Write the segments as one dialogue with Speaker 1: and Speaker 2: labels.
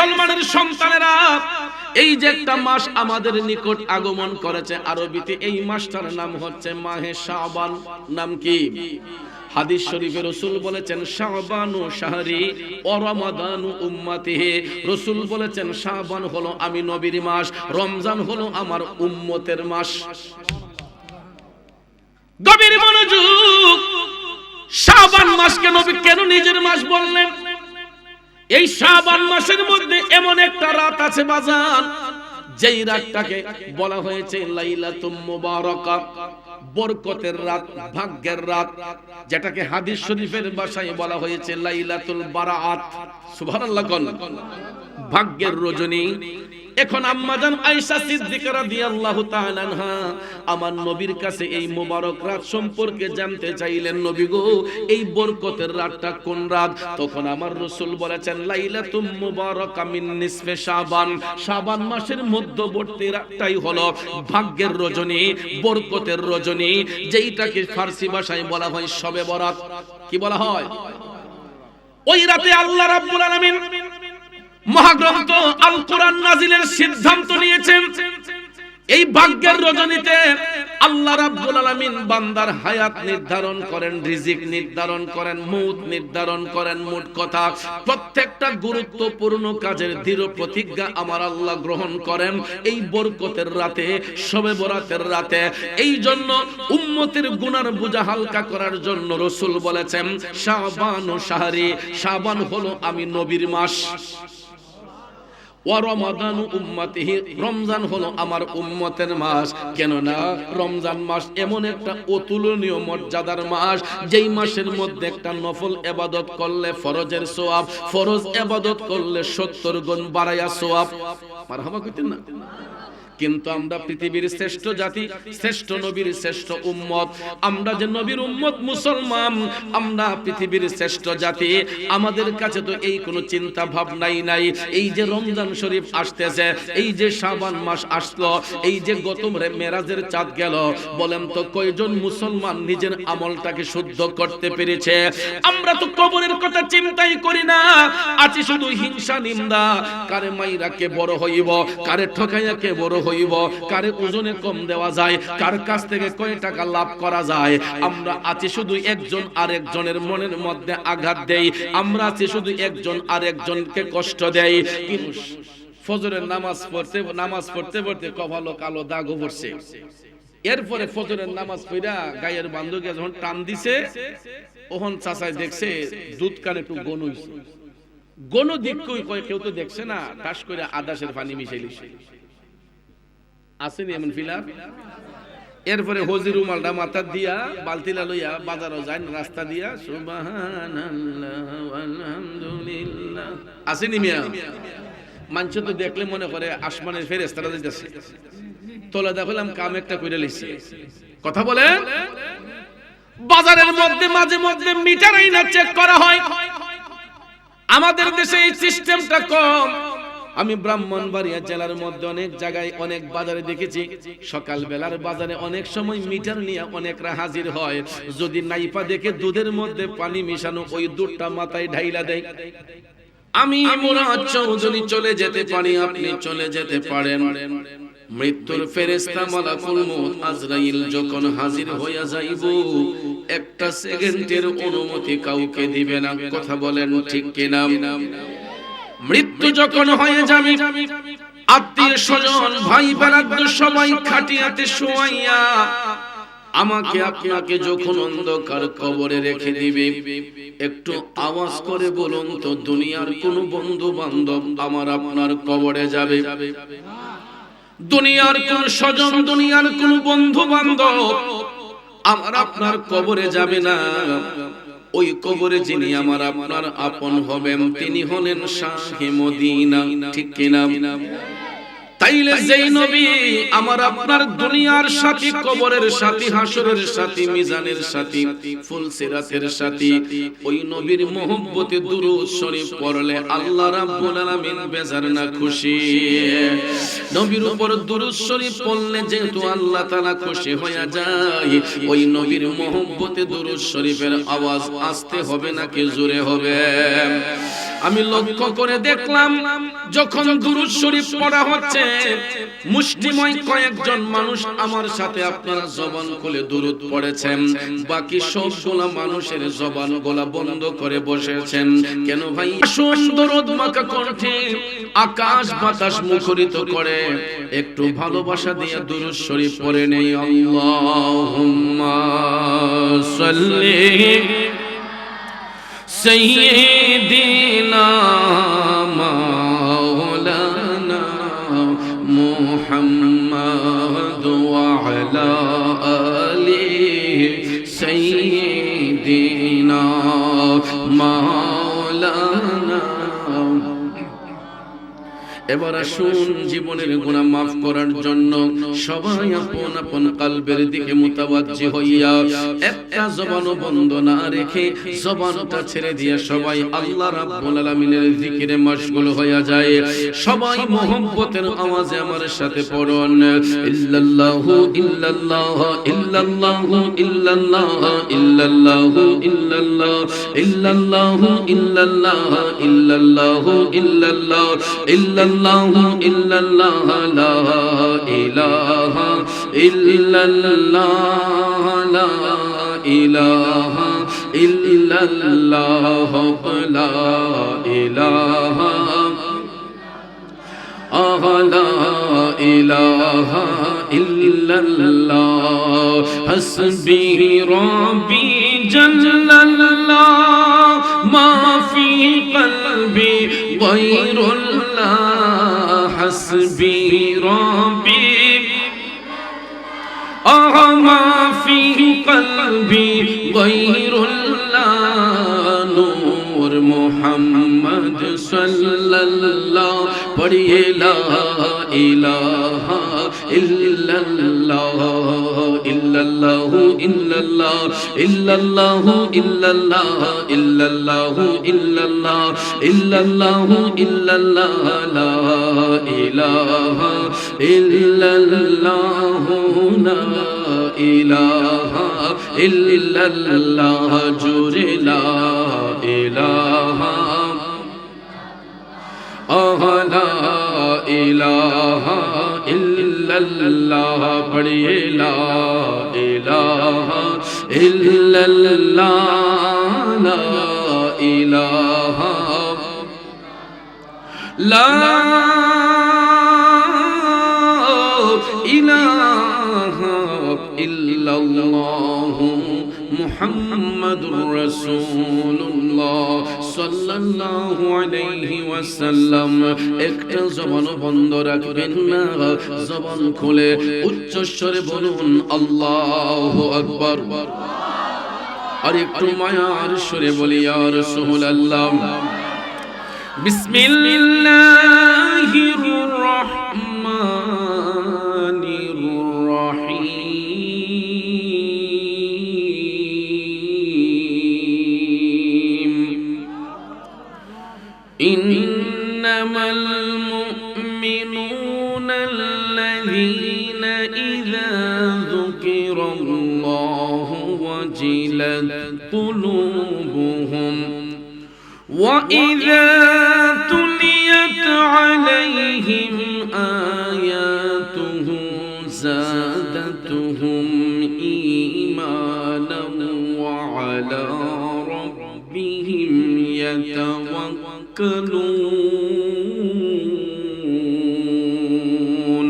Speaker 1: মুসলমানের সন্তানেরা, এই যে একটা মাস আমাদের নিকট আগমন করেছে আরবিতে, এই মাসটার নাম হচ্ছে মাহে শাবান। নাম কি? হাদিস শরীফে রাসূল বলেছেন শাবানু শাহরি ওয়া রমাদানু উম্মতিহি। রাসূল বলেছেন শাবান হলো আমি নবীর মাস, রমজান হলো আমার উম্মতের মাস। গভীর মনোযোগ। শাবান মাসকে নবী কেন নিজের মাস বললেন? এই শাবান মাসের মধ্যে এমন একটা রাত আছে বাজান, যেই রাতটাকে বলা হয়েছে লাইলাতুম মুবারাকা, বরকতের রাত, ভাগ্যের রাত, যেটাকে হাদিস শরীফের ভাষায় বলা হয়েছে লাইলাতুল বারাআত। সুবহানাল্লাহ কোন ভাগ্যের রজনী। এখন আম্মাজান আয়েশা সিদ্দিকা রাদিয়াল্লাহু তাআলা আনহা আমার নবীর কাছে এই মোবারক রাত সম্পর্কে জানতে চাইলেন, নবী গো এই বরকতের রাতটা কোন রাত? তখন আমার রাসূল বলেছেন লাইলাতুম মুবারাকা মিন নিসফে শাবান, শাবান মাসের মধ্যবর্তী রাতটাই হলো ভাগ্যের রজনী, বরকতের রজনী, যেইটাকে ফার্সি ভাষায় বলা হয় শবে বরাত। কি বলা হয়? ওই রাতে আল্লাহ রাব্বুল আলামিন মহাগ্রন্থ আল কোরআন নাজিলের সিদ্ধান্ত নিয়েছেন। এই ভাগ্যের রজনীতে আল্লাহ রাব্বুল আলামিন বান্দার হায়াত নির্ধারণ করেন, রিজিক নির্ধারণ করেন, মউত নির্ধারণ করেন। মোট কথা প্রত্যেকটা গুরুত্বপূর্ণ কাজের দৃঢ় প্রতিজ্ঞা আমার আল্লাহ গ্রহণ করেন এই বরকতের রাতে, শবে বরাতের রাতে। এই জন্য উম্মতের গুনার বোঝা হালকা করার জন্য রাসূল বলেছেন শাবানু শাহরি, শাবান হলো আমি নবীর মাস, ওয়া রমাদানু উম্মতিহি, রমজান হলো আমার উম্মতের মাস। কেননা রমজান মাস এমন একটা অতুলনীয় মর্যাদার মাস, যেই মাসের মধ্যে একটা নফল ইবাদত করলে ফরজের সওয়াব, ফরজ ইবাদত করলে 70 গুণ বাড়ায়া সওয়াব। মারহাবা কইতেন না? কিন্তু আমরা পৃথিবীর শ্রেষ্ঠ জাতি, শ্রেষ্ঠ নবীর শ্রেষ্ঠ উম্মত, আমরা যে নবীর উম্মত মুসলমান, আমরা পৃথিবীর শ্রেষ্ঠ জাতি, আমাদের কাছে তো এই কোনো চিন্তা ভাবনাই নাই। এই যে রমজান শরীফ আসতেছে, এই যে শাবান মাস আসলো, এই যে গত মেরাজের চাঁদ গেল, বলেন তো কয়জন মুসলমান নিজের আমলটাকে শুদ্ধ করতে পেরেছে? আমরা তো কবরের কথা চিন্তাই করি না, আছি শুধু হিংসা নিন্দা, কারে মাইরা কে বড় হইব, কারে ঠকাইয়া কে বড় হইব, কারে ওজনে কম দেওয়া যায়, কার কাছ থেকে কয় টাকা লাভ করা যায়। আমরা আছি শুধু একজন আরেকজনের মনের মধ্যে আঘাত দেই, আমরা আছি শুধু একজন আরেকজনকে কষ্ট দেই। ফজরের নামাজ পড়তে পড়তে কপালে কালো দাগ পড়ছে, এরপরে ফজরের নামাজ পড়া গায়ের বান্ধবীকে যখন টান দিছে, ওহন চাচায় দেখছে দুধ কানে একটু গন হইছে, গন দিক কই কেউ তো দেখছে না, টাস করে আদাসের পানি মিশাইলিছে। আসেনি এমন ফিলার? এরপরে হজি রুমালটা মাথা দিয়া বালতিলা লইয়া বাজারও যায়, রাস্তা দিয়া সুবহানাল্লাহ আলহামদুলিল্লাহ। আসেনি মিয়া? মানুষ তো দেখলে মনে করে আসমানের ফেরেশতারা যাইতেছে, তোলা দেখলাম কাম একটা কইরা লইছে। কথা বলে বাজারের মধ্যে মাঝে মধ্যে মিটার আইনা চেক করা হয়। আমাদের দেশে এই সিস্টেমটা কম। আমি ব্রাহ্মণবাড়িয়া জেলার মধ্যে অনেক জায়গায় অনেক বাজারে দেখেছি, সকাল বেলার বাজারে অনেক সময় মিটার নিয়ে অনেকরা হাজির হয়, যদি নাইপা দেখে দুধের মধ্যে পানি মিশানো, ওই দুধটা মাথায় ঢাইলা দেয়। আমি মুরাদ চৌধুরী চলে যেতে পারি, আপনি চলে যেতে পারেন। মৃত্যুর ফেরেশতা মালাকুল মউত আজরাইল যখন হাজির হইয়া যাইব, একটা সেকেন্ডের অনুমতি কাউকে দিবে না। কথা বলেন ঠিক কিনা? মৃত্যু যখন হয়ে যাবে, আত্মীয় স্বজন ভাই বেড়াদ্দ সবাই খাটিয়াতে শোয়াইয়া আমাকে আপনাকে যখন অন্ধকার কবরে রেখে দিবে, একটু আওয়াজ করে বলুন তো, দুনিয়ার কোন বন্ধু বান্ধব আমার আপনার কবরে যাবে? দুনিয়ার কোন স্বজন, দুনিয়ার কোন বন্ধু বান্ধব আমার আপনার কবরে যাবে না। ওই কবরে যিনি আমার আপনার আপন হবেন, তিনি হলেন শাহে মদিনা। ঠিক কিনা? তাইলে যেই নবী আমার আপনার দুনিয়ার সাথী, কবরের সাথী, হাসরের সাথী, মিজানের সাথী, ফুলসিরাতের সাথী, ওই নবীর মহব্বতে দুরূদ শরীফ পড়লে আল্লাহ রাব্বুল আলামিন বেজার না খুশি? নবীর উপর দুরূদ শরীফ পড়লে যেহেতু আল্লাহ তাআলা খুশি হয়ে যায়, ওই নবীর মহব্বতে দুরূদ শরীফের আওয়াজ আস্তে হবে নাকি জোরে হবে? আমি লক্ষ্য করে দেখলাম যখন দুরূদ শরীফ পড়া হচ্ছে মুষ্টিময় কয়েকজন মানুষ আমার সাথে আপনারা জবান খুলে দুরূদ পড়েছেন, বাকি সবগুলা মানুষের জবান গলা বন্ধ করে বসেছেন। কেন ভাই? সুন্দর মাকা কণ্ঠে আকাশ বাতাস মুখরিত করে একটু ভালোবাসা দিয়ে দুরূদ শরীফ পড়ে নেই। আল্লাহুম্মা সাল্লি সাইয়্যিদিনা মাওলানা মুহাম্মদ ওয়া আলা আলি সাইয়্যিদিনা মাওলানা। এবার আসুন জীবনের গুনাহ মাফ করার জন্য সবাই আপন আপন কলবের দিকে মুতাওয়াজ্জি হইয়া একটা জবানও বন্ধ না রেখে জবানটা ছেড়ে দিয়ে সবাই আল্লাহ রাব্বুল আলামিনের জিকিরে মশগুল হয়ে যায়। সবাই মোহাম্মতের আওয়াজে আমার সাথে পড়ুন, ইল্লাল্লাহু ইল্লাল্লাহ ইল্লাল্লাহু ইল্লাল্লাহ ইল্লাল্লাহু ইল্লাল্লাহ ইল্লাল্লাহু ইল্লাল্লাহ ইল্লাল্লাহু ইল্লাল্লাহ ইল্লাল্লাহু ইল্লাল্লাহ লা ইলাহা ইল্লাল্লাহ লা ইলাহা ইল্লাল্লাহ লা ইলাহা লা ইলাহা ইল্লাল্লাহ হাসবি রাব্বি জাল্লাল্লাহ মা ফি কলবি গায়রুল্লাহ হাসবি রাব্বি মা ফি কলবি গায়রুল্লাহ নূর মুহাম্মদ সাল্লাল্লাহ পড়িয়ে লা ইলাহা ইল্লাল্লাহ ইল্লাল্লাহু ইল্লাল্লাহ ইল্লাল্লাহু ইল্লাল্লাহ ইল্লাল্লাহু ইল্লাল্লাহ ইল্লাল্লাহু ইল্লাল্লাহ লা ইলাহা ইল্লাল্লাহু লা ইলাহা ইল্লাল্লাহ জুরে লা ইলাহা লা ইলাহা ইল্লাল্লাহ পড়িয়ে লা ইলাহা ইল্লাল্লাহ লা ইলাহা লা ইলাহা ইল্লাল্লাহ মুহাম্মাদুর রাসূলুল্লাহ সাল্লাল্লাহু আলাইহি ওয়াসাল্লাম। একটা জবান বন্ধ রাখবেন না, জবান খুলে উচ্চ স্বরে বলুন আল্লাহু আকবার। আর একটু মায়ার সুরে বলি ইয়া রাসূলুল্লাহ। বিসমিল্লাহির রহমানির রহিম। ইন্নামাল মুমিনুনা আল্লাযীনা ইযা যুকিরাল্লাহু ওয়াজিলাত কুলুবুহুম وَإِذَا تُلِيَتْ عَلَيْهِمْ آيَاتُهُ زَادَتْهُمْ إِيمَانًا وَعَلَى رَبِّهِمْ يَتَوَكَّلُونَ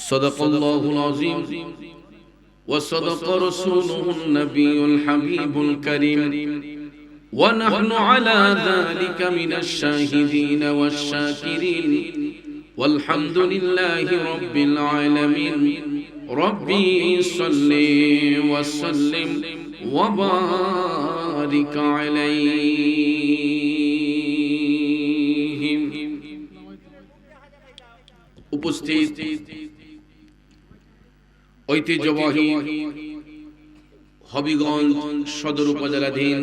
Speaker 1: صدق الله العظيم وصدق رسوله النبي الحبيب الكريم ونحن على ذلك من الشاهدين والشاكرين والحمد لله رب العالمين ربي صل وسلم وبارك عليه উপস্থিত ঐতিহ্যবাহী হবিগঞ্জ সদর উপজেলাধীন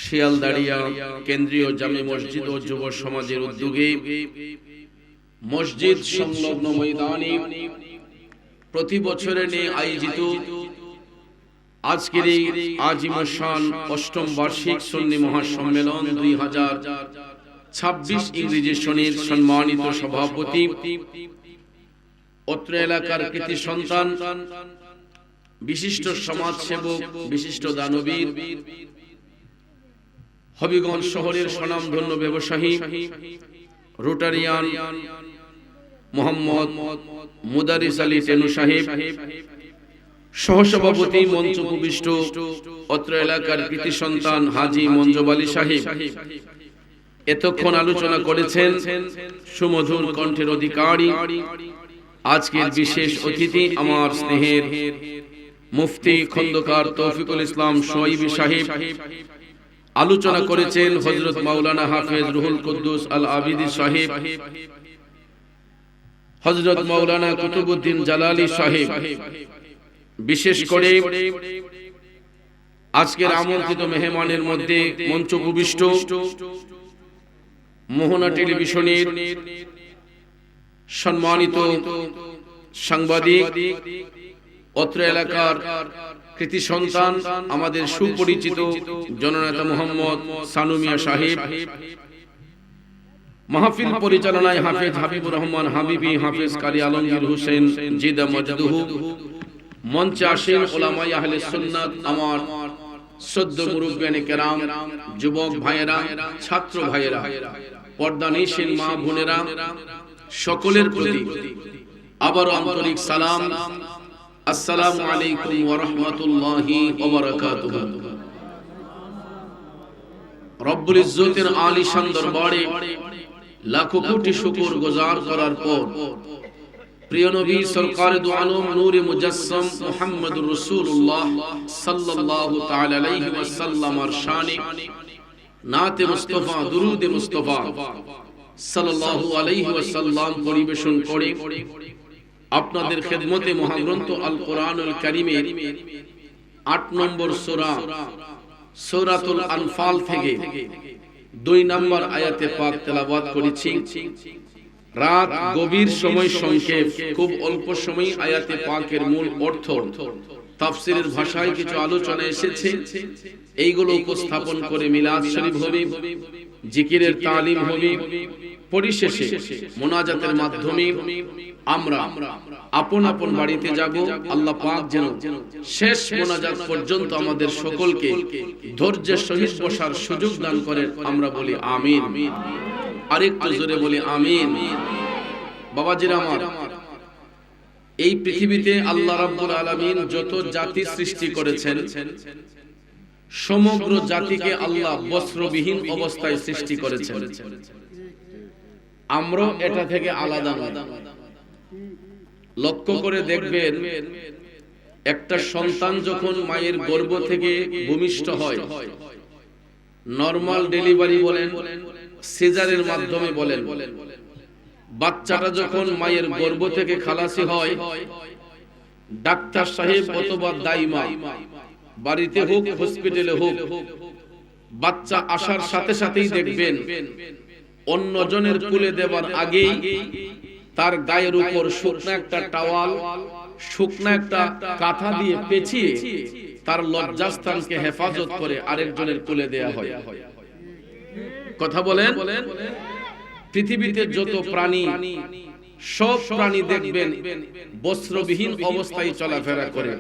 Speaker 1: শিয়ালদাড়িয়া কেন্দ্রীয় জামে মসজিদ ও যুব সমাজের উদ্যোগে মসজিদ সংলগ্ন ময়দানে প্রতি বছরে নিয়ে আয়োজিত আজকের এই আজিমশান অষ্টম বার্ষিক সুন্নি মহাসম্মেলন 2026 ইংরেজি সনের সম্মানিত সভাপতি, অত্র এলাকার কৃতি সন্তান, বিশিষ্ট সমাজসেবক, বিশিষ্ট দানবীর, হবিগঞ্জ শহরের স্বনামধন্য ব্যবসায়ী রোটারিয়ান মোহাম্মদ মুদারিস আলী টেনু সাহেব, সহসভাপতি মঞ্চ উপবিষ্ট অত্র এলাকার কৃতি সন্তান হাজী মঞ্জুব আলী সাহেব এতক্ষণ আলোচনা করেছেন। সুমধুর কণ্ঠের অধিকারী আজকের বিশেষ অতিথি আমার স্নেহের মুফতি খন্দকার তৌফিকুল ইসলাম সোয়াইবি সাহেব। আলোচনা করেছেন হযরত মাওলানা হাফেজ রুহুল কুদ্দুস আল আবিদি সাহেব, হযরত মাওলানা কুতুবউদ্দিন জালালি সাহেব। বিশেষ করে আজকের আমন্ত্রিত মেহমানের মধ্যে মঞ্চ উপবিষ্ট মোহনা টেলিভিশনের সম্মানিত সাংবাদিক, অত্র এলাকার কৃতি সন্তান, আমাদের সুপরিচিত জননেতা মোহাম্মদ সানু মিয়া সাহেব, মাহফিল পরিচালনায় হাফেজ হাবিবুর রহমান হাবিবি, হাফেজ কারি আলমগীর হোসেন জিদা মজদুহু, মঞ্চে আসেন উলামায়ে আহলে সুন্নাত, আমার সদ্য মুরব্বিয়ানে কেরাম, যুবক ভাইয়েরা, ছাত্র ভাইয়েরা, পর্দানিশীন মা বোনেরা, সকলের প্রতি আবারও আন্তরিক সালাম। আসসালামু আলাইকুম ওয়া রাহমাতুল্লাহি ওয়া বারাকাতুহু। রব্বুল ইজ্জতের আলিশান দরবারে লাখো কোটি শুকর গুজার করার পর প্রিয় নবী সরকার দু আলম নূরে মুজাসসাম মুহাম্মদুর রাসূলুল্লাহ সাল্লাল্লাহু তাআলা আলাইহি ওয়াসাল্লামের শানে নাতে মুস্তাফা, দুরুদে মুস্তাফা সাল্লাল্লাহু আলাইহি ওয়াসাল্লাম পরিবেশন করে আপনাদের খেদমতে মহাগ্রন্থ আল কোরআনুল কারীমের 8 নম্বর সূরা সূরাতুল আনফাল থেকে 2 নম্বর আয়াতে পাক তেলাওয়াত করেছি। রাত গভীর, সময় সংক্ষেপ, খুব অল্প সময় আয়াতে পাকের মূল অর্থ তাফসীরের ভাষায় কিছু আলোচনা এসেছে, এইগুলো উপস্থাপন করে মিলাদ শরীফ হবে, জিকিরের তালিম হবে, পরিশেষে মোনাজাতের মাধ্যমে আমরা আপন আপন বাড়িতে যাব। আল্লাহ পাক যেন শেষ মোনাজাত পর্যন্ত আমাদের সকলকে ধৈর্যের সহিত বসার সুযোগ দান করেন, আমরা বলি আমিন। আরেকটু জোরে বলি আমিন। বাবাজিরা আমার, এই পৃথিবীতে আল্লাহ রাব্বুল আলামিন যত জাতি সৃষ্টি করেছেন, সমগ্র জাতিকে আল্লাহ বস্ত্রবিহীন অবস্থায় সৃষ্টি করেছেন। আমরা এটা থেকে আলাদা নয়। লক্ষ্য করে দেখবেন, একটা সন্তান যখন মায়ের গর্ভ থেকে ভূমিষ্ঠ হয়, নরমাল ডেলিভারি বলেন, সিজারের মাধ্যমে বলেন, বাচ্চাটা যখন মায়ের গর্ভ থেকে খালাসি হয়, ডাক্তার সাহেব অথবা দাইমা বাড়িতে হোক হসপিটালে হোক, বাচ্চা আসার সাথে সাথেই দেখবেন অন্যজনের কুলে দেবার আগেই তার গায়ের উপর শুকনা একটা টাওয়াল, শুকনা একটা কাঁথা দিয়ে পেঁচিয়ে তার লজ্জাস্থানকে হেফাজত করে আরেকজনের কুলে দেয়া হয়। কথা বলেন। পৃথিবীতে যত প্রাণী, সব প্রাণী দেখবেন বস্ত্রবিহীন অবস্থায় চলাফেরা করে।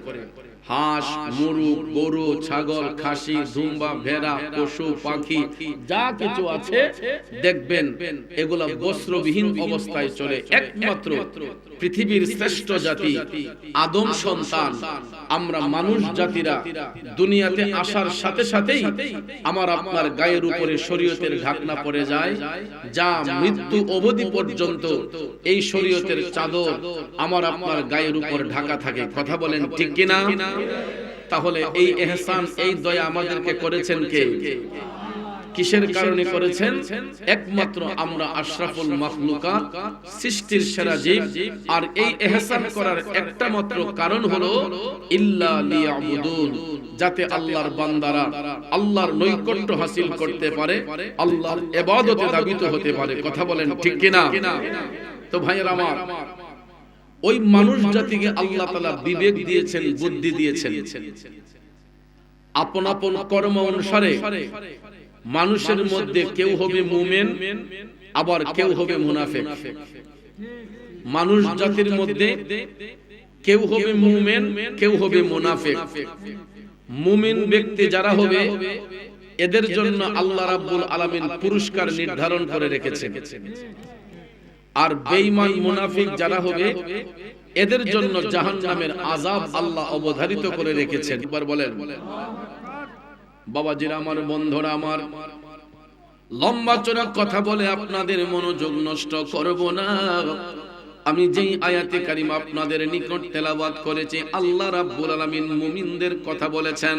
Speaker 1: হাঁস, মুরগ, গরু, ছাগল, খাসি, দুম্বা, ভেড়া, পশু পাখি যা কিছু আছে দেখবেন এগুলা বস্ত্রবিহীন অবস্থায় চলে। একমাত্র পৃথিবীর শ্রেষ্ঠ জাতি আদম সন্তান আমরা মানুষ জাতিরা দুনিয়াতে আসার সাথে সাথেই আমার আপনার গায়ের উপরে শরীয়তের ঢাকনা পড়ে যায়, যা মৃত্যু অবধি পর্যন্ত এই শরীয়তের চাদর আমার আপনার গায়ের উপর ঢাকা থাকে। কথা বলেন ঠিক কিনা? তাহলে এই ইহসান, এই দয়া আমাদেরকে করেছেন কে? কিসের কারণে করেছেন? একমাত্র আমরা আশরাফুল মাখলুকাত, সৃষ্টির সেরা জীব। আর এই ইহসান করার একটা মাত্র কারণ হলো ইল্লা লিয়াবুদুন, যাতে আল্লাহর বান্দারা আল্লাহর নৈকট্য হাসিল করতে পারে, আল্লাহর ইবাদতে দাবিত হতে পারে। কথা বলেন ঠিক কিনা? তো ভাইয়েরা আমার, ওই মানুষ জাতিকে আল্লাহ তাআলা বিবেক দিয়েছেন, বুদ্ধি দিয়েছেন। আপন আপন কর্ম অনুসারে মানুষের মধ্যে কেউ হবে মুমিন, আবার কেউ হবে মুনাফিক। মানুষ জাতির মধ্যে কেউ হবে মুমিন, কেউ হবে মুনাফিক। মুমিন ব্যক্তি যারা হবে এদের জন্য আল্লাহ রাব্বুল আলামিন পুরস্কার নির্ধারণ করে রেখেছেন, আর বেঈমান মুনাফিক যারা হবে এদের জন্য জাহান্নামের আযাব আল্লাহ অবধারিত করে রেখেছেন। একবার বলেন। বাবাজিরা আমার, বন্ধুরা আমার, লম্বা চড়া কথা বলে আপনাদের মনোযোগ নষ্ট করব না। আমি যেই আয়াতে কারিমা আপনাদের নিকট তেলাওয়াত করেছি, আল্লাহ রাব্বুল আলামিন মুমিনদের কথা বলেছেন।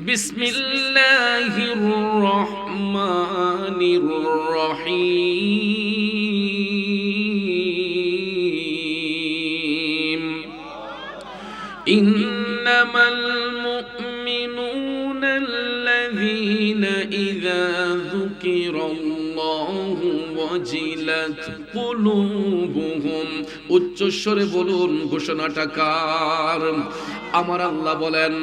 Speaker 1: বিসমিল্লাহির রহমানির রহিম। ইন্নামাল মুমিনুনা আল্লাযীনা ইযা যুকিরাল্লাহু ওয়াজিলাত কুলুবুহুম। উচ্চস্বরে বলুন, ঘোষণাটা কার? আমার আল্লাহ বলেন,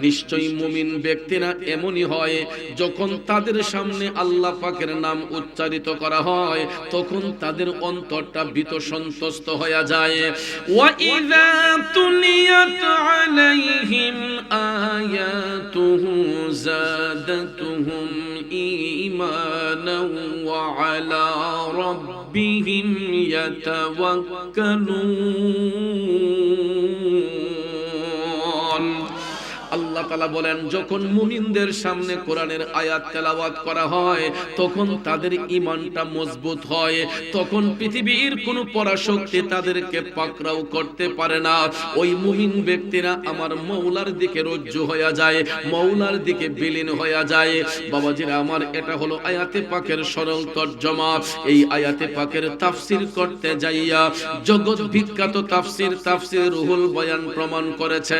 Speaker 1: নিশ্চয়ই মুমিন ব্যক্তিরা এমনই হয়, যখন তাদের সামনে আল্লাহ পাকের নাম উচ্চারিত করা হয় তখন তাদের অন্তরটা ভীত সন্ত্রস্ত হয়ে যায়। ওয়া ইযা তুলিয়াত আলাইহিম আয়াতুহু যাদাতুহুম ঈমানাও ওয়া আলা রাব্বিহিম ইয়াতাওয়াক্কালুন। আল্লাহ তাআলা বলেন, যখন মুমিনদের সামনে কোরআনের আয়াত তেলাওয়াত করা হয় তখন তাদের ঈমানটা মজবুত হয়, তখন পৃথিবীর কোনো পরাশক্তি তাদেরকে পাকড়াও করতে পারে না। ওই মুমিন ব্যক্তিরা আমার মওলার দিকে রজ্জু হয়ে যায়, মওলার দিকে বিলীন হয়ে যায়। বাবাজিরা আমার, এটা হলো আয়াতে পাকের সরল তরজমা। এই আয়াতে পাকের তাফসীর করতে যাইয়া জগৎ বিখ্যাত তাফসীর রুহুল বয়ান প্রমাণ করেছে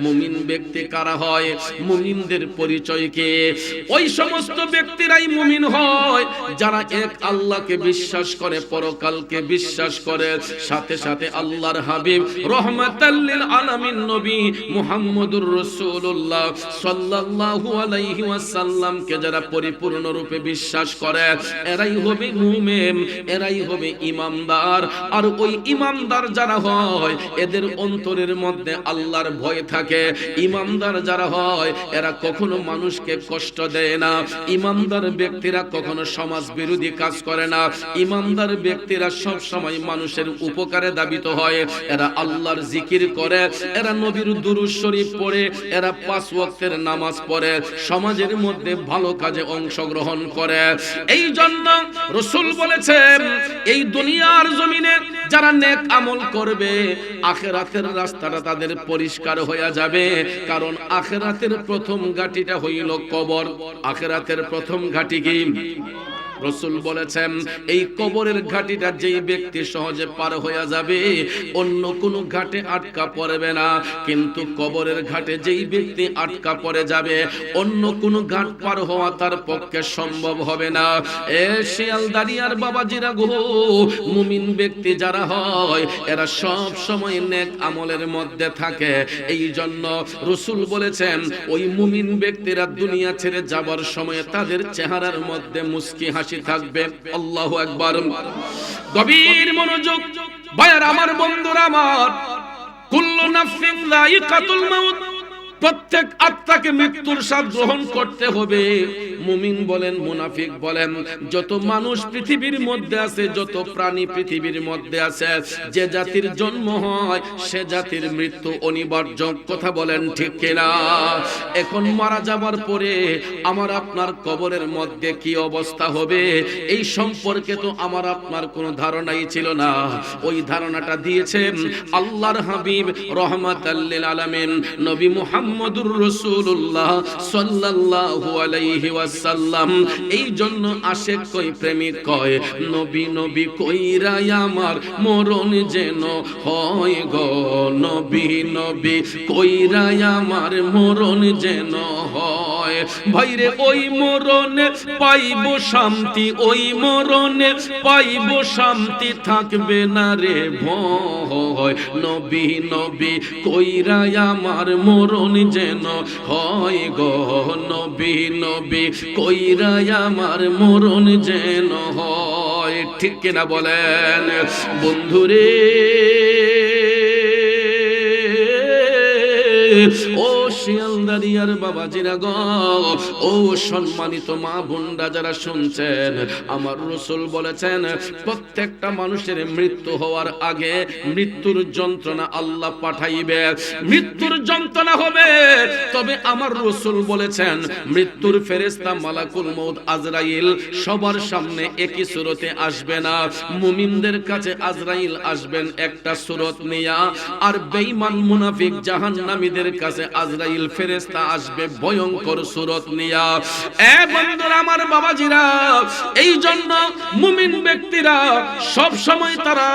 Speaker 1: মুমিন ব্যক্তি কারা হয়, মুমিনদের পরিচয় কি? ওই সমস্ত ব্যক্তিরাই মুমিন হয় যারা এক আল্লাহকে বিশ্বাস করে, পরকালকে বিশ্বাস করে, সাথে সাথে আল্লাহর হাবিব রহমাতাল লিল আলামিন নবী মুহাম্মদুর রাসূলুল্লাহ সাল্লাল্লাহু আলাইহি ওয়াসাল্লামকে যারা পরিপূর্ণ রূপে বিশ্বাস করে, এরাই হবে মুমিন, এরাই হবে ঈমানদার। আর ওই ঈমানদার যারা হয় এদের অন্তরের মধ্যে আল্লাহর ভয় থাকে। ঈমানদার যারা হয় এরা কখনো মানুষকে কষ্ট দেয় না। ঈমানদার ব্যক্তিরা কখনো সমাজ বিরোধী কাজ করে না। ঈমানদার ব্যক্তিরা সব সময় মানুষের উপকারে দাবিত হয়। এরা আল্লাহর জিকির করে, এরা নবীর দুরূদ শরীফ পড়ে, এরা 5 ওয়াক্তের নামাজ পড়ে, সমাজের মধ্যে ভালো কাজে অংশগ্রহণ করে। এই জন্য রাসূল বলেছেন, এই দুনিয়ার জমিনে যারা নেক আমল করবে আখিরাতের রাস্তাটা তাদের পরিষ্কার হয়ে যাবে। কারণ আখিরাতের প্রথম ঘাটিটা হইল কবর। আখিরাতের প্রথম ঘাটি কি? রাসূল বলেছেন, এই কবরের ঘাটিটা যেই ব্যক্তি সহজে পার হয়ে যাবে অন্য কোনো ঘাটে আটকা পড়বে না। কিন্তু কবরের ঘাটে যেই ব্যক্তি আটকা পড়ে যাবে অন্য কোনো ঘাট পার হওয়া তার পক্ষে সম্ভব হবে না। এ শিয়ালদারিয়ার বাবাজিরা গো, মুমিন ব্যক্তি যারা হয় এরা সব সময় নেক আমলের মধ্যে থাকে। এই জন্য রাসূল বলেছেন, ওই মুমিন ব্যক্তিরা দুনিয়া ছেড়ে যাবার সময় তাদের চেহারার মধ্যে মুস্কি হাসি থাকবে। আল্লাহু আকবার। গভীর মনোযোগ ভাইয়ার আমার, বন্ধুরা আমার, কুল্লু নাফসিন যায়িকাতুল মাউত, প্রত্যেক আত্মাকে মৃত্যুর স্বাদ গ্রহণ করতে হবে। মুমিন বলেন, মুনাফিক বলেন, যত মানুষ পৃথিবীর মধ্যে আছে, যত প্রাণী পৃথিবীর মধ্যে আছে, যে জাতির জন্ম হয় সে জাতির মৃত্যু অনিবার্য। কথা বলেন ঠিক কিনা? এখন মারা যাবার পরে আমার আপনার কবরের মধ্যে কি অবস্থা হবে এই সম্পর্কে তো আমার আপনার কোনো ধারণাই ছিল না। ওই ধারণাটা দিয়েছেন আল্লাহর হাবিব রহমাতাল লিল আলামিন নবী মুহাম্মদুর রাসূলুল্লাহ সাল্লাল্লাহু আলাইহি ওয়াসাল্লাম। এই জন্য আশিক কই, প্রেমিক কয়, নবী নবী কইরা আমার মরণ যেন হয় গো, নবী নবী কইরা আমার মরণ যেন হয়। ভাইরে ওই মরণে পাইব শান্তি, ওই মরণে পাইব শান্তি, থাকবে না রে ভয়। নবী নবী কইরা আমার মরণ যেন হয় গো, নবী নবী কইরা আমার মরণ যেন হয়। ঠিক কিনা বলেন বন্ধুরে? ও শিয়ালদারিয়ার বাবাজিরা গো, ও সম্মানিত মা বোনরা যারা শুনছেন, আমার রাসূল বলেছেন প্রত্যেকটা মানুষের মৃত্যু হওয়ার আগে মৃত্যুর যন্ত্রণা আল্লাহ পাঠাইবে, মৃত্যুর যন্ত্রণা হবে। তবে আমার রাসূল বলেছেন মৃত্যুর ফেরেশতা মালাকুল মউত আজরাইল সবার সামনে একই সুরতে আসবে না। মুমিনদের কাছে আজরাইল আসবেন একটা সুরত নিয়া, আর বেঈমান মুনাফিক জাহান্নামীদের কাছে আজরাইল ফেরেশতা আসবে ভয়ঙ্কর সুরত নিয়া। এ বন্ধুরা আমার বাবাজিরা, এই জন্য মুমিন ব্যক্তিরা সব সময় তারা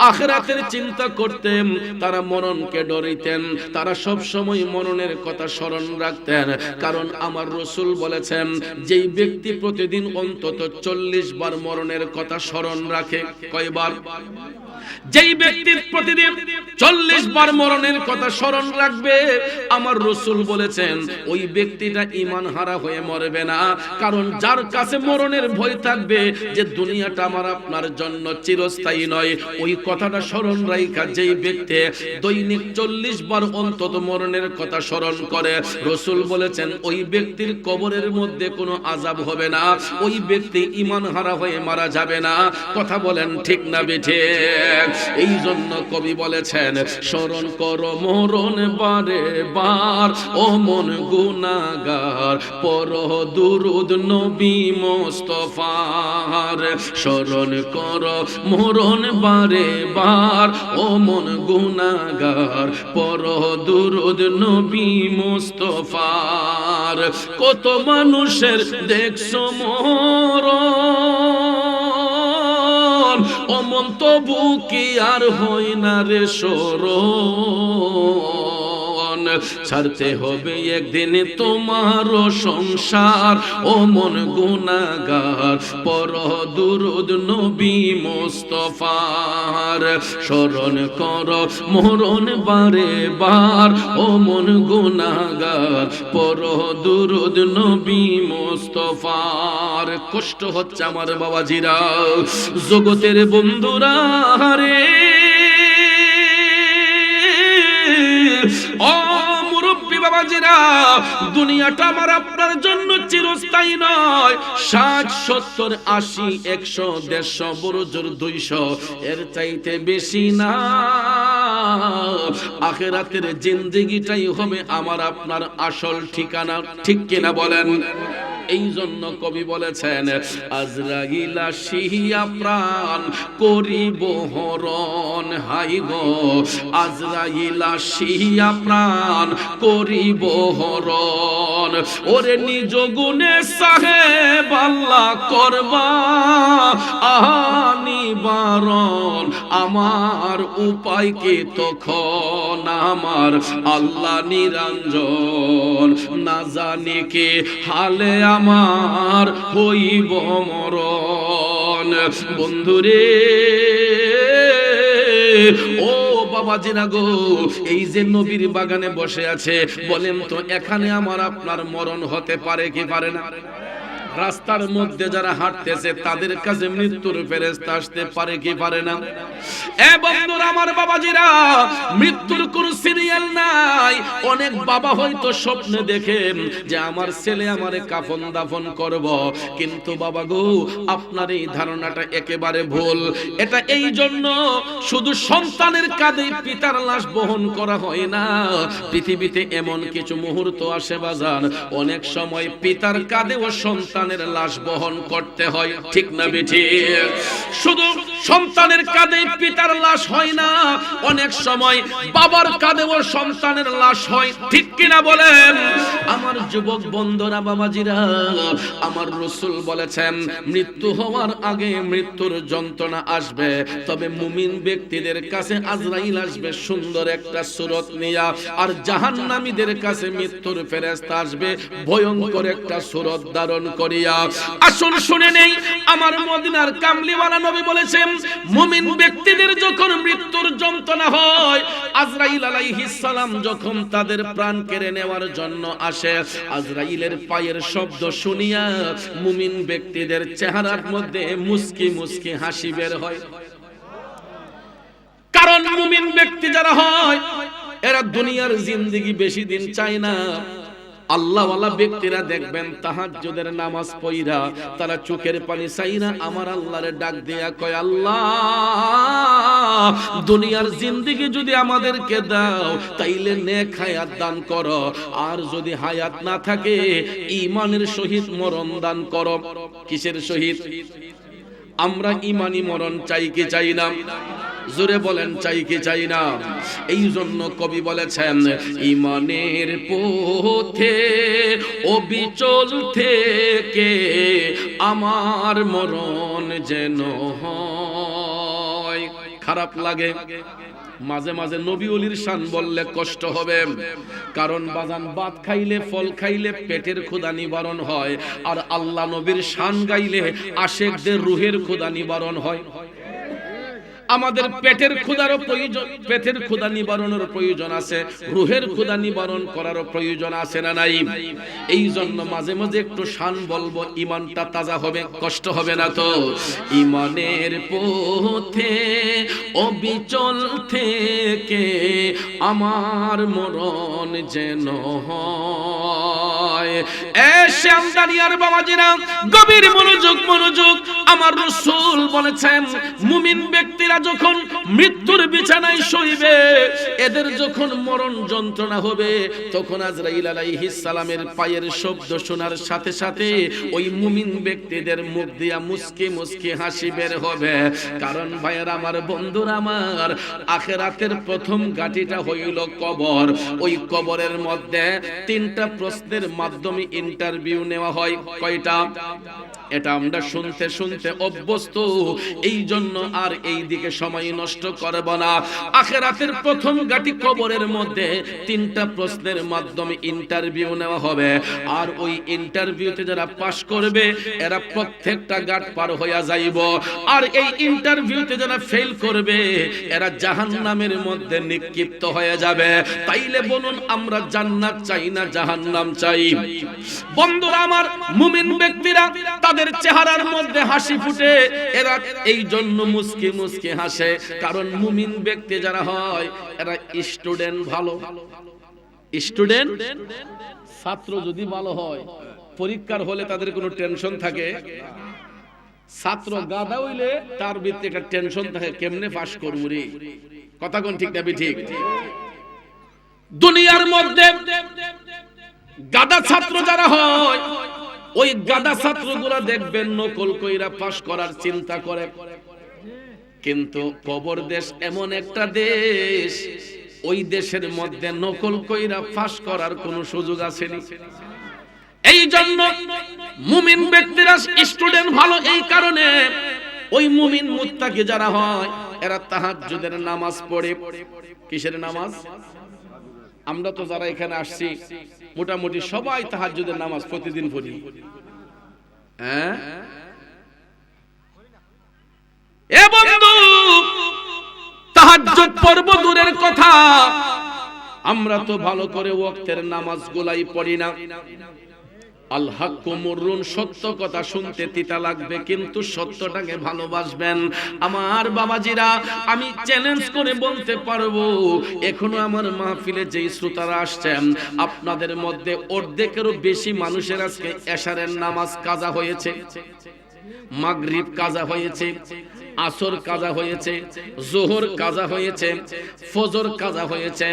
Speaker 1: আখিরাতের চিন্তা করতেন, তারা মরণকে ডরিতেন, তারা সব সময় মরণের কথা স্মরণ রাখতেন। কারণ আমার রাসূল বলেছেন যেই ব্যক্তি প্রতিদিন অন্তত 40 বার মরণের কথা স্মরণ রাখে, কয়বার? যেই ব্যক্তি প্রতিদিন 40 বার মরণের কথা স্মরণ রাখবে, আমার রাসূল বলেছেন ওই ব্যক্তিটা ঈমান হারা হয়ে মরবে না। কারণ যার কাছে মরণের ভয় থাকবে যে দুনিয়াটা আমার আপনার জন্য চিরস্থায়ী নয়, ওই কথাটা স্মরণ রাখা যেই ব্যক্তি দৈনিক 40 বার অন্তত মরণের কথা স্মরণ করে, রাসূল বলেছেন ওই ব্যক্তির কবরের মধ্যে কোনো আযাব হবে না, ওই ব্যক্তি ঈমান হারা হয়ে মারা যাবে না। কথা বলেন ঠিক না বেঠিক? এই জন্য কবি বলেছেন স্মরণ করো মরণ বারে বার, ও মন গুনাহগার পড়ো দুরূদ নবী মুস্তাফার। স্মরণ করো মরণ বারে বার, ও মন গুনাহগার পড়ো দুরূদ নবী মুস্তাফার। কত মানুষের দেখছো মরণ, অমন তবু কি আর হয় না রে শরণ। ছাড়তে হবে একদিন তোমার সংসার, ও মন গুনাহগার পড়ো দুরূদ নবী মুস্তাফার। স্মরণ করো মরণ বারে বার, ও মন গুনাহগার পড়ো দুরূদ নবী মুস্তাফার। কষ্ট হচ্ছে আমার বাবাজিরা, জগতের বন্ধুরা রে, ও মুরব্বী বাবাজিরা, দুনিয়াটা আমার আপনার জন্য চিরস্থায়ী নয়। 60, 70, 80, 100, 150, বড় জোর 200, এর চাইতে বেশি না। আখিরাতের জিন্দেগিটাই হবে আমার আপনার আসল ঠিকানা। ঠিক কিনা বলেন? এই জন্য কবি বলেছেন আজরাইল আসিয়া প্রাণ করিব হরণ। হাই গো আজরাইল আসিয়া প্রাণ করিব হরণ। ওরে নিজ গুণে সাহেব আল্লাহ করবা নিবারণ। আমার উপায় কি তখন আমার আল্লাহ নিরঞ্জন। না জানি কে হালে আমার হইব মরণ। বন্ধুরে ও বাবাজিরা গো, এই যে নবীর বাগানে বসে আছে, বলেন তো এখানে আমার আপনার মরণ হতে পারে কি পারে না? রাস্তার মধ্যে যারা হাঁটতেছে তাদের কাছে মৃত্যুর ফেরেশতা আসতে পারে কি পারে না? এ বন্ধুরা আমার বাবাজিরা, মৃত্যুর কোনো সিরিয়াল নাই। অনেক বাবা হয়তো স্বপ্নে দেখেন যে আমার ছেলে আমারে কাফন দাফন করব, কিন্তু বাবা গো আপনার এই ধারণাটা একেবারে ভুল। এটা এই জন্য শুধু সন্তানের কাঁধে পিতার লাশ বহন করা হয় না। পৃথিবীতে এমন কিছু মুহূর্ত আসে বাজান, অনেক সময় পিতার কাঁধেও সন্তান সন্তানের লাশ বহন করতে হয়, ঠিক না বেঠিক? শুধু সন্তানের কাঁধে পিতার লাশ হয় না, অনেক সময় বাবার কাঁধেও সন্তানের লাশ হয়, ঠিক কিনা বলেন? আমার যুবক বন্ধুরা, বাবাজিরা, আমার রাসূল বলেছেন মৃত্যু হওয়ার আগে মৃত্যুর যন্ত্রণা আসবে, তবে মুমিন ব্যক্তিদের কাছে আজরাইল আসবে সুন্দর একটা সূরত নিয়া, আর জাহান্নামীদের কাছে মৃত্যুর ফেরেশতা আসবে ভয়ঙ্কর একটা সূরত ধারণ করিয়া। আসুন শুনে নেই, আমার মদিনার কামলিওয়ালা নবী বলেছেন মুমিন ব্যক্তিদের যখন মৃত্যুর যন্ত্রণা হয়, আজরাইল আলাইহিস সালাম যখন তাদের প্রাণ কেড়ে নেওয়ার জন্য আসে, আজরাইলের পায়ের শব্দ শুনিয়া মুমিন ব্যক্তিদের চেহারার মধ্যে মুস্কি মুস্কি হাসি বের হয়। কারণ মুমিন ব্যক্তি যারা হয় এরা দুনিয়ার জিন্দেগি বেশি দিন চায় না। আল্লাহওয়ালা ব্যক্তিরা দেখবেন তাহাজ্জুদের নামাজ পড়া তারা চোখের পানি চাইরা আমার আল্লাহরে ডাক দিয়া কয়, আল্লাহ দুনিয়ার জিন্দেগি যদি আমাদেরকে দাও তাইলে নেক হায়াত দান করো, আর যদি হায়াত না থাকে ঈমানের সহিত মরণ দান করো। কিসের সহিত? আমরা ঈমানি মরণ চাই কি চাই না? জোরে বলেন, চাই কি চাই না? এই জন্য কবি বলেছেন ঈমানের পথে অবিচল থেকে আমার মরণ যেন হয়। খারাপ লাগে মাঝে মাঝে নবী ওলির শান বললে কষ্ট হবে, কারণ বাজান ভাত খাইলে ফল খাইলে পেটের ক্ষুধা নিবারণ হয়, আর আল্লাহ নবীর শান গাইলে আশেকদের রুহের ক্ষুধা নিবারণ হয়। আমাদের পেটের ক্ষুধারও প্রয়োজন, পেটের ক্ষুধা নিবারণের প্রয়োজন আছে, রুহের ক্ষুধা নিবারণ করারও প্রয়োজন আছে না নাই? এই জন্য মাঝে মাঝে একটু শান বলবো, ঈমানটা তাজা হবে, কষ্ট হবে না তো। ঈমানের পথে অবিচল থেকে আমার মরণ যেন হয়। এ শ্যামদানিয়ার বাবাজিরা, গভীর মনোযোগ মনোযোগ। আমার রাসূল বলেছেন মুমিন ব্যক্তিরা যখন মৃত্যুর বিছানায় শুইবে, এদের যখন মরণ যন্ত্রণা হবে, তখন আজরাইল আলাইহিস সালামের পায়ের শব্দ শোনার সাথে সাথে ওই মুমিন ব্যক্তিদের মুখ দিয়া মুস্কি মুস্কি হাসি বের হবে। কারণ ভাইয়ের আমার, বন্ধুরা আমার, আখিরাতের প্রথম ঘাটিটা হইল কবর। ওই কবরের মধ্যে তিনটা প্রশ্নের মাধ্যমে ইন্টারভিউ নেওয়া হয়। কয়টা? এটা আমরা শুনতে শুনতে অভ্যস্ত, এই জন্য আর এই দিকে সময় নষ্ট করব না। আখিরাতের প্রথম ঘাটি কবরের মধ্যে তিনটা প্রশ্নের মাধ্যমে ইন্টারভিউ নেওয়া হবে, আর ওই ইন্টারভিউতে যারা পাশ করবে এরা প্রত্যেকটা ঘাট পার হইয়া যাইব, আর এই ইন্টারভিউতে যারা ফেল করবে এরা জাহান্নামের মধ্যে নিক্ষিপ্ত হয়ে যাবে। তাইলে বলুন, আমরা জান্নাত চাই না জাহান্নাম চাই? বন্ধুরা আমার, মুমিন ব্যক্তিরা তাদের চেহারার মধ্যে হাসি ফুটে, এরা এই জন্য মুস্কি মুস্কি হাসে, কারণ মুমিন ব্যক্তি যারা হয় এরা স্টুডেন্ট ভালো। স্টুডেন্ট ছাত্র যদি ভালো হয়, পরীক্ষার হলে তাদের কোনো টেনশন থাকে? ছাত্র গাধা হইলে তার ভিতরে একটা টেনশন থাকে, কেমনে পাস করব রে। কথা কোন ঠিক না ঠিক? দুনিয়ার মধ্যে গাধা ছাত্র যারা হয়, ওই গাধা ছাত্রগুলা দেখবেন নকল কইরা পাস করার চিন্তা করে, কিন্তু কবর দেশ এমন একটা দেশ, ওই দেশের মধ্যে নকল কইরা পাস করার কোনো সুযোগ আসেনি। এই জন্য মুমিন ব্যক্তিরা স্টুডেন্ট ভালো। এই কারণে ওই মুমিন মুত্তাকি যারা হয় এরা তাহাজ্জুদের নামাজ পড়ে। কিসের নামাজ? আমরা তো যারা এখানে আসছি মোটামুটি সবাই তাহাজ্জুদের নামাজ প্রতিদিন পড়ি। হ্যাঁ এ বন্ধু, তাহাজ্জুদ পড়ব দূরের কথা, আমরা তো ভালো করে ওয়াক্তের নামাজগুলাই পড়ি না। আল হাক্কু মুররুন, সত্য কথা শুনতে তিতা লাগবে, কিন্তু সত্যটাকে ভালোবাসবেন। আমার বাবাজিরা, আমি চ্যালেঞ্জ করে বলতে পারবো, এখনো আমার মাহফিলে যেই শ্রোতারা আসছেন আপনাদের মধ্যে অর্ধেকেরও বেশি মানুষের আজকে এশারের নামাজ কাজা হয়েছে, মাগরিব কাজা হয়েছে, আসর কাজা হয়েছে, যোহর কাজা হয়েছে, ফজর কাজা হয়েছে।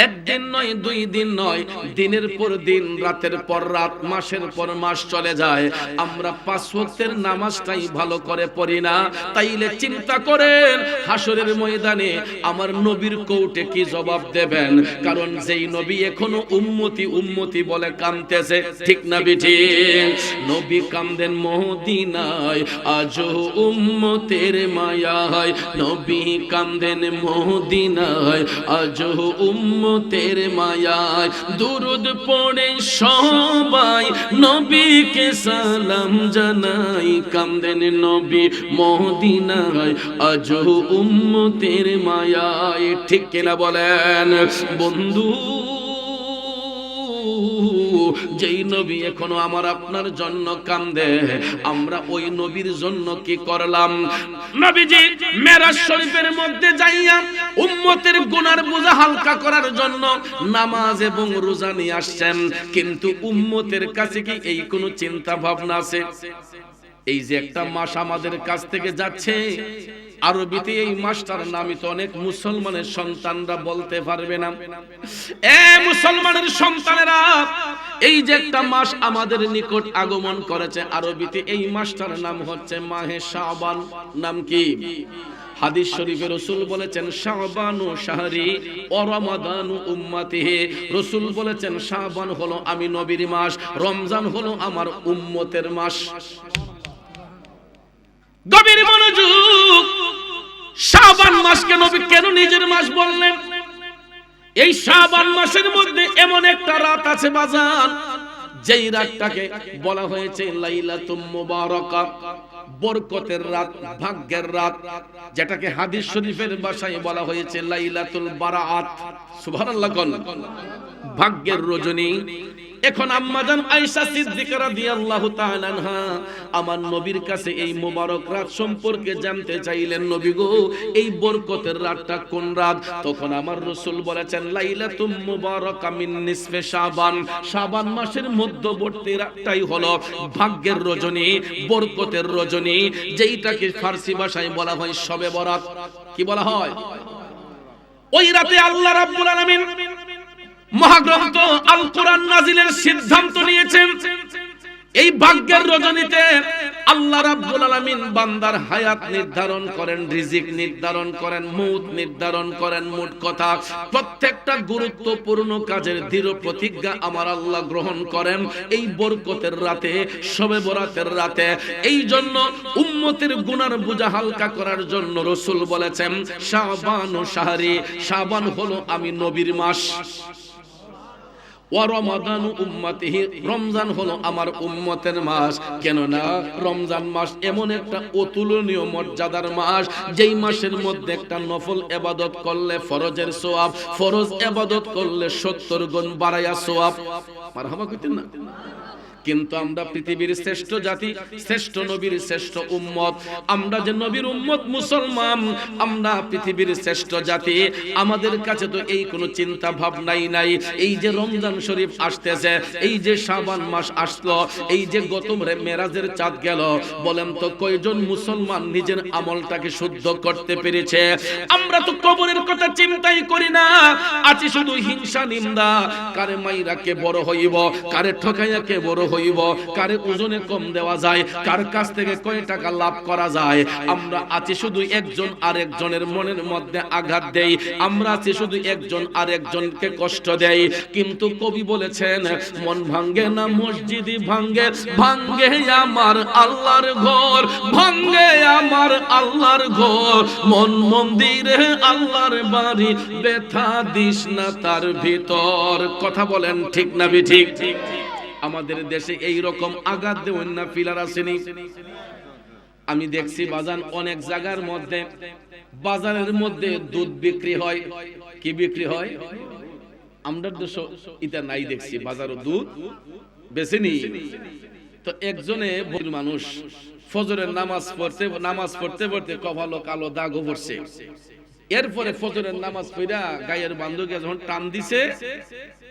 Speaker 1: একদিন নয়, 2 দিন নয়, দিনের পর দিন, রাতের পর রাত, মাসের পর মাস চলে যায়, আমরা 5 ওয়াক্তের নামাজটাই ভালো করে পড়ি না। তাইলে চিন্তা করেন হাসরের ময়দানে আমার নবীর কোর্টে কি জবাব দেবেন? কারণ যেই নবী এখনো উম্মতি উম্মতি বলে কাঁদতেছে, ঠিক না বেঠিক? নবী কাঁদেন মদিনায়, আজও উম্মতের মায়ায়। নবী কাঁদেন মদিনায়, আজও উম্মতের মায়ায়। দুরুদ পড়ে সবাই নবীকে সালাম জানাই। কাঁদেন নবী মদিনায়, আজও উম্মতের মায়ায়। ঠিক কিনা বলেন বন্ধু? যেই নবী এখনো আমার আপনার জন্য কান্দে, আমরা ওই নবীর জন্য কি করলাম? নবীজি মেরাজ শরীফের মধ্যে যাইয়া উম্মতের গুনার বোঝা হালকা করার জন্য নামাজ এবং রোজা নিয়ে আসছেন, কিন্তু উম্মতের কাছে কি এই কোনো চিন্তা ভাবনা আছে? এই যে একটা মাস আমাদের কাছ থেকে যাচ্ছে, আরবিতে এই মাসটার নামই তো অনেক মুসলমানের সন্তানরা বলতে পারবে না। এ মুসলমানের সন্তানেরা, এই যে একটা মাস আমাদের নিকট আগমন করেছে, আরবিতে এই মাসটার নাম হচ্ছে মাহে শাবান। নাম কি? হাদিস শরীফে রাসূল বলেছেন শাবানু শাহরি ওয়া রমাদানু উম্মতিহি। রাসূল বলেছেন শাবান হলো আমি নবীর মাস, রমজান হলো আমার উম্মতের মাস। গভীর মনোযোগ। শাবান মাসকে নবী কেন নিজের মাস বললেন? এই শাবান মাসের মধ্যে এমন একটা রাত আছে বাজান, যেই রাতটাকে বলা হয়েছে লাইলাতুম মুবারাকা, বরকতের রাত, ভাগ্যের রাত, যেটাকে হাদিস শরীফের ভাষায় বলা হয়েছে লাইলাতুল বারাআত। সুবহানাল্লাহ, ভাগ্যের রজনী। এখন আম্মাজান আয়েশা সিদ্দিকা রাদিয়াল্লাহু তাআলা আনহা আমার নবীর কাছে এই মোবারক রাত সম্পর্কে জানতে চাইলেন, নবী গো এই বরকতের রাতটা কোন রাত? তখন আমার রাসূল বলেছেন লাইলাতুম মুবারাকা মিন নিসফে শাবান, শাবান মাসের মধ্যবর্তী রাতটাই হলো ভাগ্যের রজনী, বরকতের রজনী, যেইটাকে ফার্সি ভাষায় বলা হয় শবে বরাত। কি বলা হয়? ওই রাতে আল্লাহ রাব্বুল আলামিন মহাগ্রন্থ আল কোরআন নাজিলের সিদ্ধান্ত নিয়েছেন। এই ভাগ্যের রজনীতে আল্লাহ রাব্বুল আলামিন বান্দার হায়াত নির্ধারণ করেন, রিজিক নির্ধারণ করেন, মউত নির্ধারণ করেন। মোট কথা প্রত্যেকটা গুরুত্বপূর্ণ কাজের দৃঢ় প্রতিজ্ঞা আমার আল্লাহ গ্রহণ করেন এই বরকতের রাতে, শবে বরাতের রাতে। এই জন্য উম্মতের গুনার বোঝা হালকা করার জন্য রাসূল বলেছেন শাবান ও শাহরি, শাবান হলো আমি নবীর মাস, ওয়া রমাদানু উম্মতিহি, রমজান হলো আমার উম্মতের মাস। কেননা রমজান মাস এমন একটা অতুলনীয় মর্যাদার মাস, যেই মাসের মধ্যে একটা নফল ইবাদত করলে ফরজের সওয়াব, ফরজ ইবাদত করলে 70 গুণ বাড়ায়া সওয়াব। মারহাবা কইতেন না? কিন্তু আমরা পৃথিবীর শ্রেষ্ঠ জাতি, শ্রেষ্ঠ নবীর শ্রেষ্ঠ উম্মত, আমরা যে নবীর উম্মত মুসলমান, আমরা পৃথিবীর শ্রেষ্ঠ জাতি, আমাদের কাছে তো এই কোনো চিন্তা ভাবনাই নাই। এই যে রমজান শরীফ আসতেছে, এই যে শাবান মাস আসলো, এই যে গত মেরাজের চাঁদ গেল, বলেন তো কয়জন মুসলমান নিজের আমলটাকে শুদ্ধ করতে পেরেছে? আমরা তো কবরের কথা চিন্তাই করি না, আছি শুধু হিংসা নিন্দা, কারে মাইরা কে বড় হইব, কারে ঠকাইয়া কে বড় হইব, কারে ওজনে কম দেওয়া যায়, কার কাছ থেকে কয় টাকা লাভ করা যায়। আমরা আছি শুধু একজন আরেকজনের মনের মধ্যে আঘাত দেই, আমরা আছি শুধু একজন আরেকজনকে কষ্ট দেই। কিন্তু কবি বলেছেন মন ভাঙ্গে না মসজিদই ভাঙ্গে, ভাঙ্গে আমার আল্লাহর ঘর, ভাঙ্গে আমার আল্লাহর ঘর, মন মন্দিরে আল্লাহর বাড়ি, ব্যথা দিস না তার ভিতর। কথা বলেন ঠিক না বেঠিক? আমাদের দেশে এই রকম আঘাত দেওয়ার না পিলার আসেনি। আমি দেখছি বাজান অনেক জায়গার মধ্যে, বাজারের মধ্যে দুধ বিক্রি হয়। কি বিক্রি হয়? আমরা দেশ এটা নাই দেখছি, বাজারও দুধ বেচেনি। তো একজনে মানুষ ফজরের নামাজ পড়তে পড়তে কপালে কালো দাগও পড়ছে। এরপরে ফজরের নামাজ পড়া গায়ের বান্ধবকে যখন টান দিছে,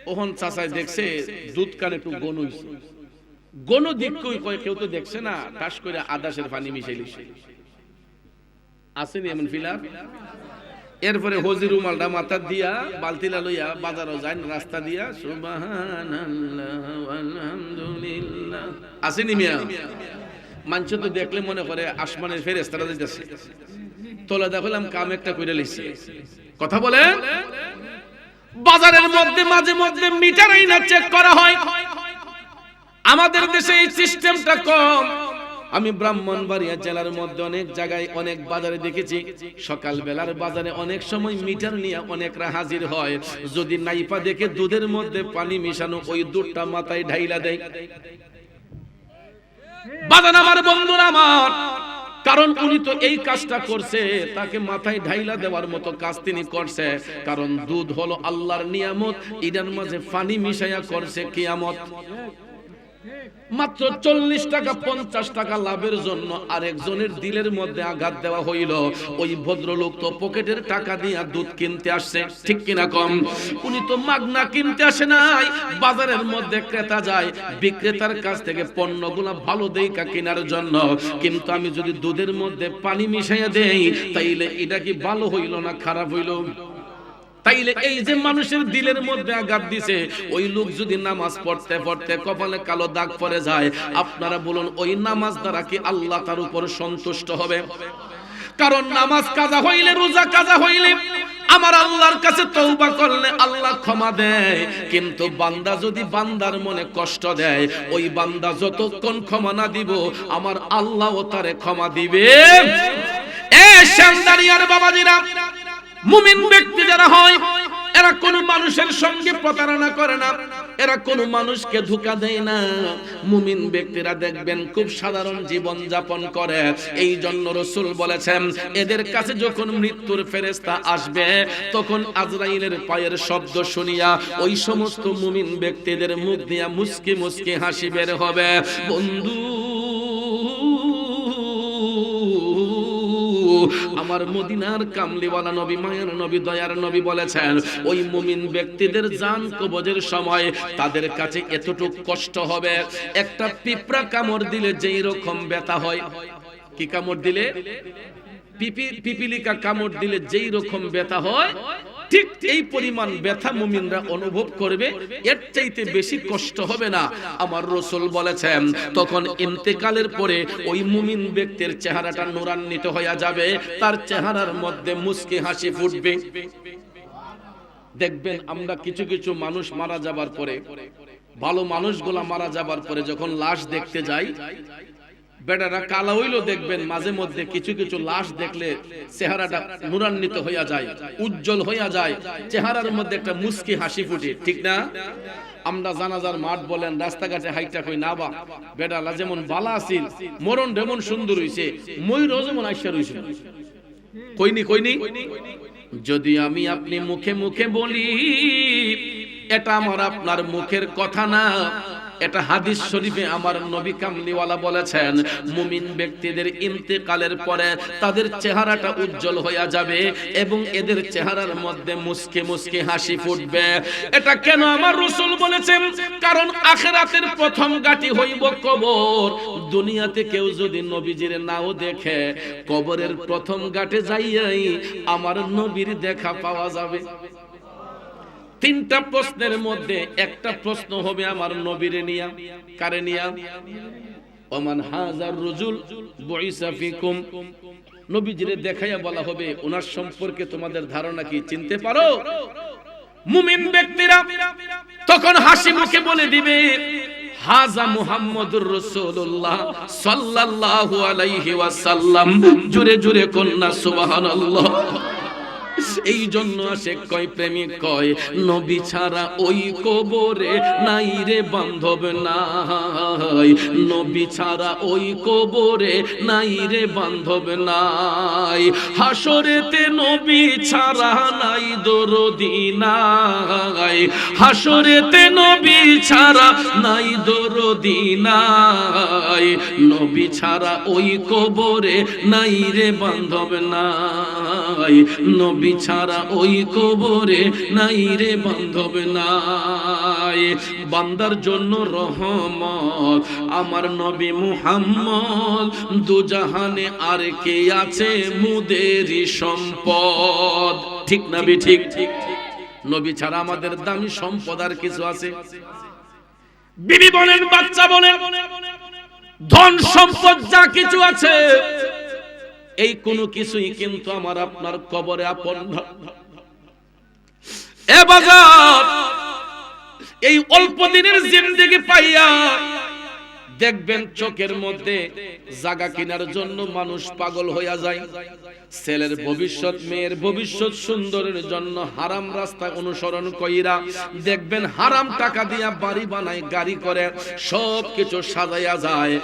Speaker 1: ওহন চাচাই দেখছে দুধ কানে একটু গণ হইছে। গণ দিক কই কয় কেউ তো দেখছে না, টাস করে আদাসের পানি মিশাইলিছে। আসেনি এমন ফিলার? এরপরে হজির রুমালটা মাথা দিয়া বালতিলা লইয়া বাজারও যায় রাস্তা দিয়া সুবহানাল্লাহ আলহামদুলিল্লাহ। আসেনি মিয়া? মানুষ তো দেখলে মনে করে আসমানের ফেরেশতারা যাইতেছে। তোলা দেখলাম কাম একটা কইরা লইছে। কথা বলেন। বাজারের মধ্যে মাঝে মধ্যে মিটার আইনা চেক করা হয়। আমাদের দেশে এই সিস্টেমটা কম। আমি ব্রাহ্মণবাড়িয়া জেলার মধ্যে অনেক জায়গায় অনেক বাজারে দেখেছি, সকাল বেলার বাজারে অনেক সময় মিটার নিয়ে অনেকরা হাজির হয়। যদি নাইপা দেখে দুধের মধ্যে পানি মিশানো, ওই দুধটা মাথায় ঢাইলা দেয়। বাজান আমার বন্ধুরা আমার, কারণ উনি তো এই কাজটা করছে, তাকে মাথায় ঢাইলা দেওয়ার মতো কাজ তিনি করছে। কারণ দুধ হলো আল্লাহর নিয়ামত, এটার মাঝে পানি মিশাইয়া করছে কিয়ামত। মাত্র 40 টাকা 50 টাকা লাভের জন্য আরেকজনের দিলের মধ্যে আঘাত দেওয়া হইল। ওই ভদ্রলোক তো পকেটের টাকা দিয়ে দুধ কিনতে আসছে, ঠিক কিনা কম? উনি তো মাগনা কিনতে আসে নাই। বাজারের মধ্যে ক্রেতা যায় বিক্রেতার কাছ থেকে পণ্যগুলা ভালো দেইকা কেনার জন্য। কিন্তু আমি যদি দুধের মধ্যে পানি মিশাইয়া দেই, তাইলে এটা কি ভালো হইল না খারাপ হইল? তাইলে এই যে মানুষের দিলের মধ্যে আঘাত দিছে, ওই লোক যদি নামাজ পড়তে পড়তে কপালে কালো দাগ পড়ে যায়, আপনারা বলুন ওই নামাজ দ্বারা কি আল্লাহ তার উপর সন্তুষ্ট হবে? কারণ নামাজ কাজা হইলে, রোজা কাজা হইলে আমার আল্লাহর কাছে তওবা করলে আল্লাহ ক্ষমা দেয়। কিন্তু বান্দা যদি বান্দার মনে কষ্ট দেয়, ওই বান্দা যতক্ষণ ক্ষমা না দিব আমার আল্লাহও তারে ক্ষমা দিবে। এ শামদানিয়ার বাবাজিরা, মুমিন ব্যক্তি যারা হয় এরা কোন মানুষের সঙ্গে প্রতারণা করে না, এরা কোন মানুষকে ধোঁকা দেয় না। মুমিন ব্যক্তিরা দেখবেন খুব সাধারণ জীবন যাপন করে। এই জন্য রাসূল বলেছেন, এদের কাছে যখন মৃত্যুর ফেরেশতা আসবে, তখন আজরাইলের পায়ের শব্দ শুনিয়া ওই সমস্ত মুমিন ব্যক্তিদের মুখ দিয়া মুস্কি মুস্কি হাসি বের হবে। বন্ধু, আমার মদিনার কামলিওয়ালা নবী, মায়ের নবী, দয়ার নবী বলেছেন, ওই মুমিন ব্যক্তিদের জান কবজের সময় তাদের কাছে এতটুকু কষ্ট হবে, একটা পিঁপড়া কামড় দিলে যেই রকম ব্যথা হয়। কি কামড় দিলে? পিপিলিকা কামড় দিলে যেই রকম ব্যথা হয়, ঠিক এই পরিমাণ ব্যথা মুমিনরা অনুভব করবে, এর চাইতে বেশি কষ্ট হবে না। আমার রাসূল বলেছেন, তখন ইন্তেকালের পরে ওই মুমিন ব্যক্তির চেহারাটা নূরান্বিত হয়ে যাবে, তার চেহারার মধ্যে মুস্কি হাসি ফুটবে। দেখবেন আমরা কিছু কিছু মানুষ মারা যাবার পরে, ভালো মানুষগুলা মারা যাবার পরে যখন লাশ দেখতে যাই, বেটারা কালা হইলো, দেখবেন মাঝে মধ্যে কিছু কিছু লাশ দেখলে চেহারাটা নূরান্বিত হইয়া যায়, উজ্জ্বল হইয়া যায়, চেহারার মধ্যে একটা মুস্কি হাসি ফুটে, ঠিক না? আমরা জানাজার মাঠ বলেন, রাস্তাঘাটে হাইটা কই না, বা বেটালা যেমন বালা আছিল, মরণ যেমন সুন্দর হইছে, ময়ূরও যেমন আইসা রইছে। কইনি কইনি? যদি আমি আপনি মুখে মুখে বলি, এটা আমার আপনার মুখের কথা না, এটা হাদিস শরীফে আমার নবী কামলিওয়ালা বলেছেন, মুমিন ব্যক্তিদের ইন্তেকালের পরে তাদের চেহারাটা উজ্জ্বল হয়ে যাবে এবং এদের চেহারার মধ্যে মুস্কি মুস্কি হাসি ফুটবে। এটা কেন আমার রাসূল বলেছেন? কারণ আখিরাতের প্রথম ঘাঁটি হইব কবর। দুনিয়াতে কেউ যদি নবীজির নাও দেখে, কবরের প্রথম ঘাটে যাইয়াই আমার নবীর দেখা পাওয়া যাবে। তিনটা প্রশ্নের মধ্যে একটা প্রশ্ন হবে আমার নবীরে নিয়া। কারে নিয়া? ওমান হাজার রুজুল বুইসা ফিকুম। নবীজিরে দেখাইয়া বলা হবে, ওনার সম্পর্কে তোমাদের ধারণা কি, চিনতে পারো? মুমিন ব্যক্তিরা তখন হাসি মুখে বলে দিবে, হাজা মুহাম্মদুর রাসূলুল্লাহ সাল্লাল্লাহু আলাইহি ওয়াসাল্লাম। জোরে জোরে কন্যা সুবহানাল্লাহ। এই জন্য আশেক কয়, প্রেমিক কয়, নবী ছাড়া ওই কবরে নাই রে বান্ধব নাই, নবী ছাড়া ওই কবরে নাই রে বান্ধব নাই, হাসরেতে নবী ছাড়া নাই দরদি নাই, হাসরেতে নবী ছাড়া নাই দরদি নাই, নবী ছাড়া ওই কবরে নাই রে বান্ধব নাই, নবী নবী ছাড়া ওই কবরে নাই রে বান্ধব নাই। বান্দার জন্য রহমত আমার নবী মুহাম্মদ, দুজাহানে আর কে আছে মুদেরই সম্পদ। ঠিক না বে ঠিক? নবী ছাড়া আমাদের দামি সম্পদ আর কিছু আছে? বিবি বলেন, বাচ্চা বলেন, ধন সম্পদ যা কিছু আছে, এই কোনো কিছুই কিন্তু আমার আপনার কবরে আপন না। এ বাজার, এই অল্প দিনের জিন্দেগি পাইয়া দেখবেন চোখের মধ্যে জায়গা কেনার জন্য মানুষ পাগল হইয়া যায়। ছেলের ভবিষ্যৎ, মেয়ের ভবিষ্যৎ সুন্দরের জন্য হারাম রাস্তা অনুসরণ কইরা দেখবেন হারাম টাকা দিয়া বাড়ি বানায়, গাড়ি করে, সব কিছু সাজাইয়া যায়।